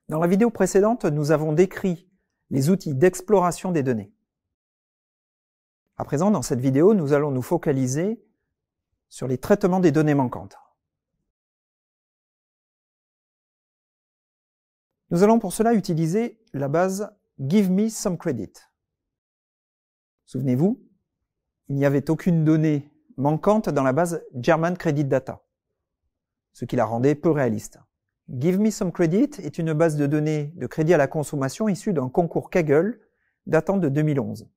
Dans la vidéo précédente, nous avons décrit les outils d'exploration des données. À présent, dans cette vidéo, nous allons nous focaliser sur les traitements des données manquantes. Nous allons pour cela utiliser la base Give me some credit. Souvenez-vous, il n'y avait aucune donnée manquante dans la base German Credit Data, ce qui la rendait peu réaliste. Give me some credit est une base de données de crédit à la consommation issue d'un concours Kaggle datant de 2011.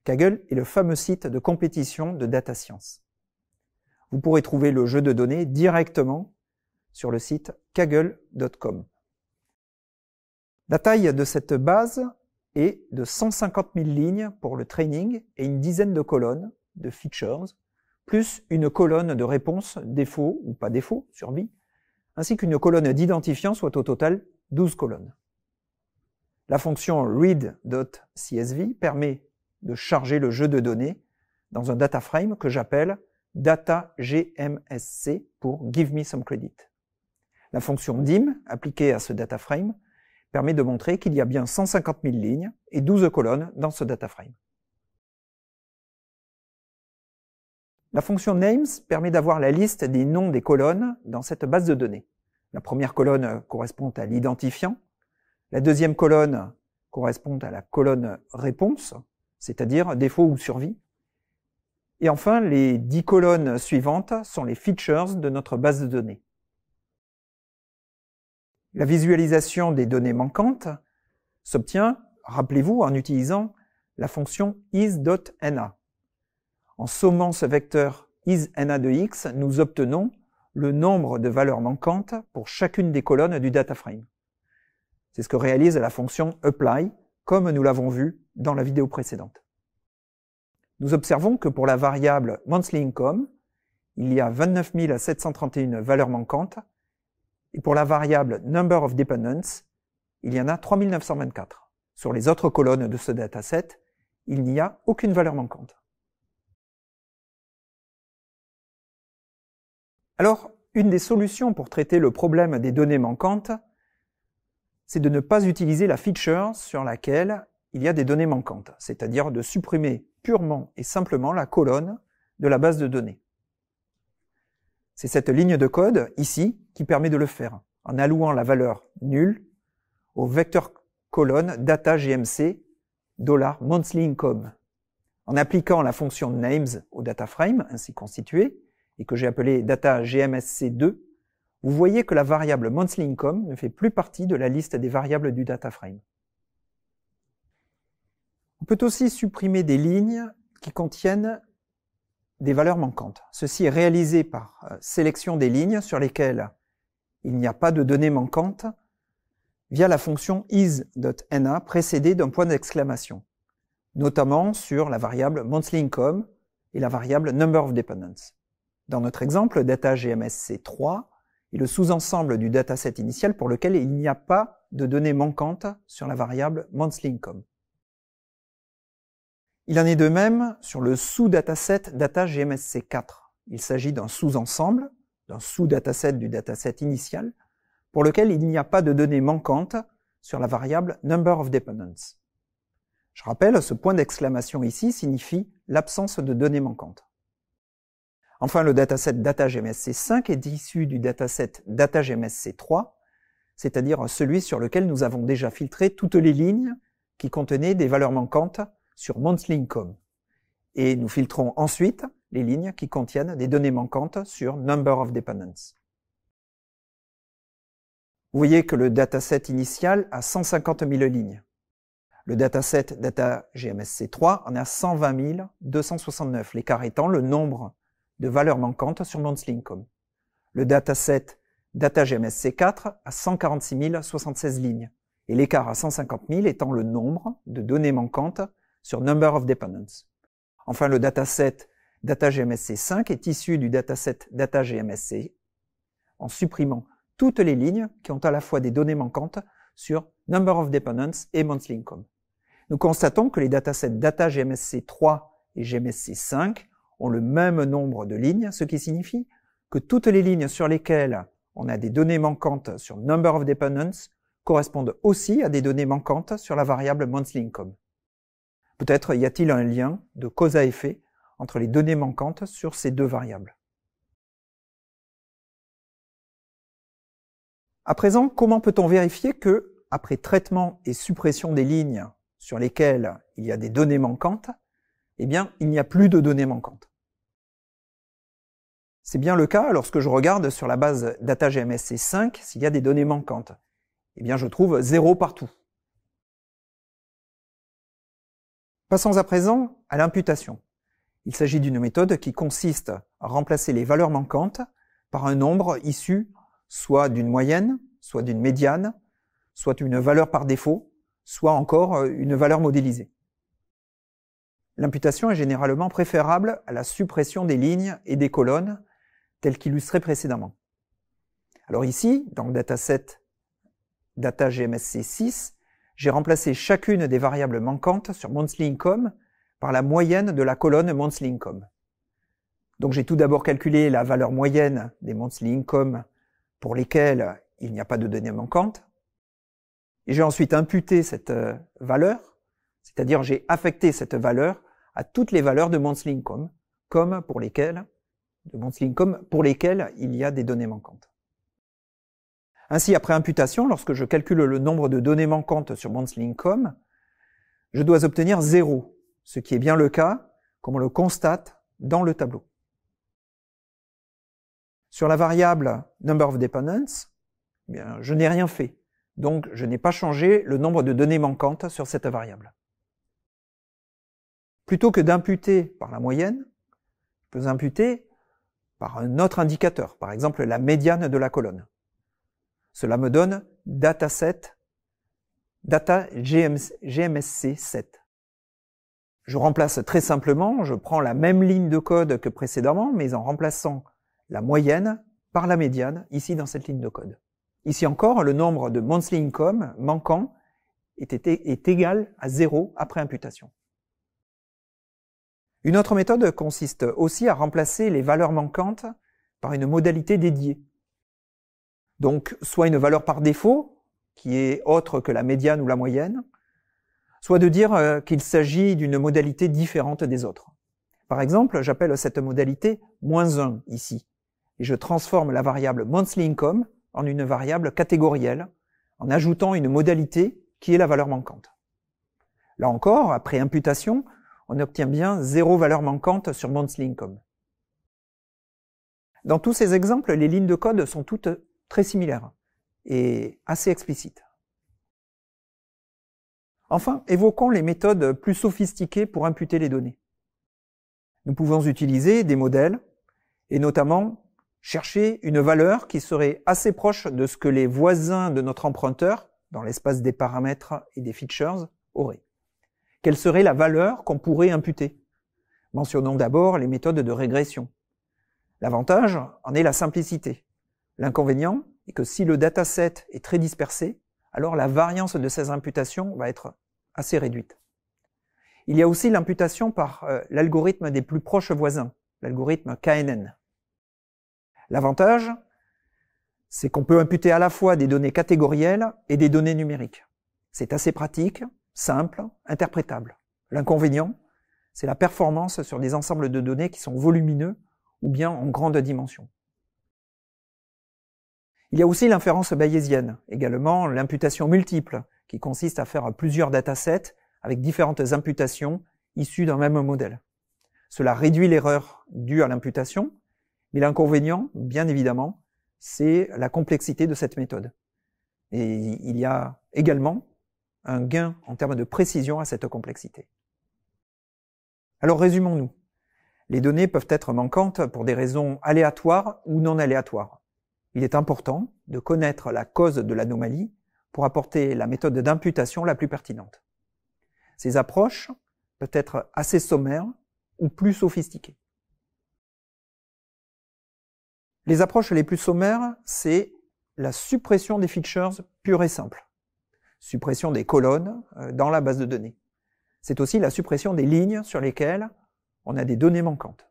Kaggle est le fameux site de compétition de data science. Vous pourrez trouver le jeu de données directement sur le site kaggle.com. La taille de cette base est de 150 000 lignes pour le training et une dizaine de colonnes de features, plus une colonne de réponses, défaut ou pas défaut, survie, ainsi qu'une colonne d'identifiant, soit au total 12 colonnes. La fonction read.csv permet de charger le jeu de données dans un data frame que j'appelle data-gmsc pour Give me some credit. La fonction dim appliquée à ce data frame permet de montrer qu'il y a bien 150 000 lignes et 12 colonnes dans ce data frame. La fonction names permet d'avoir la liste des noms des colonnes dans cette base de données. La première colonne correspond à l'identifiant, la deuxième colonne correspond à la colonne réponse, c'est-à-dire défaut ou survie, et enfin les 10 colonnes suivantes sont les features de notre base de données. La visualisation des données manquantes s'obtient, rappelez-vous, en utilisant la fonction is.na. En sommant ce vecteur is.na de x, nous obtenons le nombre de valeurs manquantes pour chacune des colonnes du data frame. C'est ce que réalise la fonction apply, comme nous l'avons vu dans la vidéo précédente. Nous observons que pour la variable monthly income, il y a 29 731 valeurs manquantes, et pour la variable number of dependents, il y en a 3 924. Sur les autres colonnes de ce dataset, il n'y a aucune valeur manquante. Alors, une des solutions pour traiter le problème des données manquantes, c'est de ne pas utiliser la feature sur laquelle il y a des données manquantes, c'est-à-dire de supprimer purement et simplement la colonne de la base de données. C'est cette ligne de code, ici, qui permet de le faire, en allouant la valeur nulle au vecteur colonne data-gmc $monthly income. En appliquant la fonction names au data frame, ainsi constitué, et que j'ai appelé data-gmsc2, vous voyez que la variable monthly income ne fait plus partie de la liste des variables du data frame. On peut aussi supprimer des lignes qui contiennent des valeurs manquantes. Ceci est réalisé par sélection des lignes sur lesquelles il n'y a pas de données manquantes via la fonction is.na précédée d'un point d'exclamation, notamment sur la variable monthly income et la variable number of dependents. Dans notre exemple, data-gmsc3 est le sous-ensemble du dataset initial pour lequel il n'y a pas de données manquantes sur la variable monthly income. Il en est de même sur le sous-dataset data-gmsc4. Il s'agit d'un sous-ensemble, d'un sous-dataset du dataset initial, pour lequel il n'y a pas de données manquantes sur la variable number of dependents. Je rappelle, ce point d'exclamation ici signifie l'absence de données manquantes. Enfin, le dataset data-gmsc5 est issu du dataset data-gmsc3, c'est-à-dire celui sur lequel nous avons déjà filtré toutes les lignes qui contenaient des valeurs manquantes sur monthly income. Et nous filtrons ensuite les lignes qui contiennent des données manquantes sur number of dependents. Vous voyez que le dataset initial a 150 000 lignes. Le dataset data-gmsc3 en a 120 269, l'écart étant le nombre de valeurs manquantes sur monthly income. Le dataset data-gmsc4 a 146 076 lignes, et l'écart à 150 000 étant le nombre de données manquantes sur number of dependents. Enfin, le dataset data-gmsc5 est issu du dataset data-gmsc en supprimant toutes les lignes qui ont à la fois des données manquantes sur number of dependents et monthly income. Nous constatons que les datasets data-gmsc3 et gmsc5 ont le même nombre de lignes, ce qui signifie que toutes les lignes sur lesquelles on a des données manquantes sur number of dependents correspondent aussi à des données manquantes sur la variable monthly income. Peut-être y a-t-il un lien de cause à effet entre les données manquantes sur ces deux variables. À présent, comment peut-on vérifier que, après traitement et suppression des lignes sur lesquelles il y a des données manquantes, eh bien, il n'y a plus de données manquantes? C'est bien le cas lorsque je regarde sur la base data GMSC 5 s'il y a des données manquantes. Eh bien, je trouve 0 partout. Passons à présent à l'imputation. Il s'agit d'une méthode qui consiste à remplacer les valeurs manquantes par un nombre issu soit d'une moyenne, soit d'une médiane, soit une valeur par défaut, soit encore une valeur modélisée. L'imputation est généralement préférable à la suppression des lignes et des colonnes, telles qu'illustrées précédemment. Alors ici, dans le dataset data GMSC 6, j'ai remplacé chacune des variables manquantes sur monthly income par la moyenne de la colonne monthly income. Donc j'ai tout d'abord calculé la valeur moyenne des monthly income pour lesquelles il n'y a pas de données manquantes, et j'ai ensuite imputé cette valeur, c'est-à-dire j'ai affecté cette valeur à toutes les valeurs de monthly income, comme pour lesquelles il y a des données manquantes. Ainsi, après imputation, lorsque je calcule le nombre de données manquantes sur monthly income, je dois obtenir 0, ce qui est bien le cas, comme on le constate dans le tableau. Sur la variable number of dependents, eh bien, je n'ai rien fait, donc je n'ai pas changé le nombre de données manquantes sur cette variable. Plutôt que d'imputer par la moyenne, je peux imputer par un autre indicateur, par exemple la médiane de la colonne. Cela me donne dataset data GMSC 7. Je remplace très simplement, je prends la même ligne de code que précédemment, mais en remplaçant la moyenne par la médiane, ici dans cette ligne de code. Ici encore, le nombre de monthly income manquant est égal à 0 après imputation. Une autre méthode consiste aussi à remplacer les valeurs manquantes par une modalité dédiée. Donc, soit une valeur par défaut, qui est autre que la médiane ou la moyenne, soit de dire qu'il s'agit d'une modalité différente des autres. Par exemple, j'appelle cette modalité -1 ici, et je transforme la variable monthly income en une variable catégorielle, en ajoutant une modalité qui est la valeur manquante. Là encore, après imputation, on obtient bien 0 valeur manquante sur monthly income. Dans tous ces exemples, les lignes de code sont toutes très similaires et assez explicites. Enfin, évoquons les méthodes plus sophistiquées pour imputer les données. Nous pouvons utiliser des modèles et notamment chercher une valeur qui serait assez proche de ce que les voisins de notre emprunteur, dans l'espace des paramètres et des features, auraient. Quelle serait la valeur qu'on pourrait imputer? Mentionnons d'abord les méthodes de régression. L'avantage en est la simplicité. L'inconvénient est que si le dataset est très dispersé, alors la variance de ces imputations va être assez réduite. Il y a aussi l'imputation par l'algorithme des plus proches voisins, l'algorithme KNN. L'avantage, c'est qu'on peut imputer à la fois des données catégorielles et des données numériques. C'est assez pratique, simple, interprétable. L'inconvénient, c'est la performance sur des ensembles de données qui sont volumineux ou bien en grande dimension. Il y a aussi l'inférence bayésienne, également l'imputation multiple, qui consiste à faire plusieurs datasets avec différentes imputations issues d'un même modèle. Cela réduit l'erreur due à l'imputation, mais l'inconvénient, bien évidemment, c'est la complexité de cette méthode. Et il y a également un gain en termes de précision à cette complexité. Alors résumons-nous. Les données peuvent être manquantes pour des raisons aléatoires ou non aléatoires. Il est important de connaître la cause de l'anomalie pour apporter la méthode d'imputation la plus pertinente. Ces approches peuvent être assez sommaires ou plus sophistiquées. Les approches les plus sommaires, c'est la suppression des features pure et simple. Suppression des colonnes dans la base de données. C'est aussi la suppression des lignes sur lesquelles on a des données manquantes.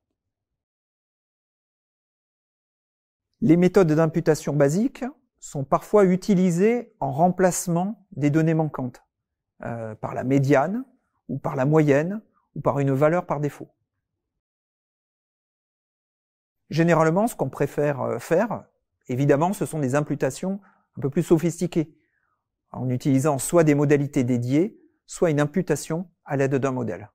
Les méthodes d'imputation basiques sont parfois utilisées en remplacement des données manquantes, par la médiane, ou par la moyenne, ou par une valeur par défaut. Généralement, ce qu'on préfère faire, évidemment, ce sont des imputations un peu plus sophistiquées, en utilisant soit des modalités dédiées, soit une imputation à l'aide d'un modèle.